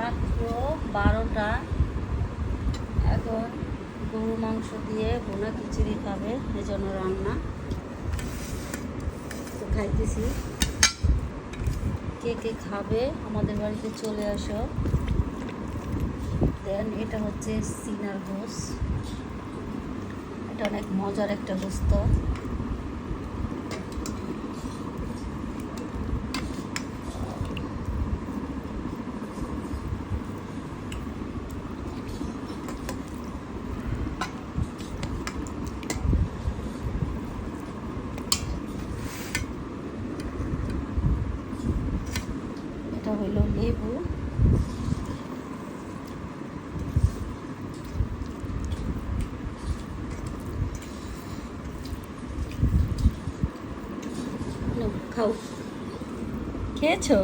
মাত্র 12টা। এখন গরু মাংস দিয়ে ভুনা খিচুড়ি খাবে, এজন্য রান্না তো খাইতেছি। কে কে খাবে আমাদের বাড়িতে চলে আসো। দেন এটা হচ্ছে সিনার গোস, এটা অনেক মজার একটা গোস্ত। এটা হইল লেবু, খাও। খেয়েছো?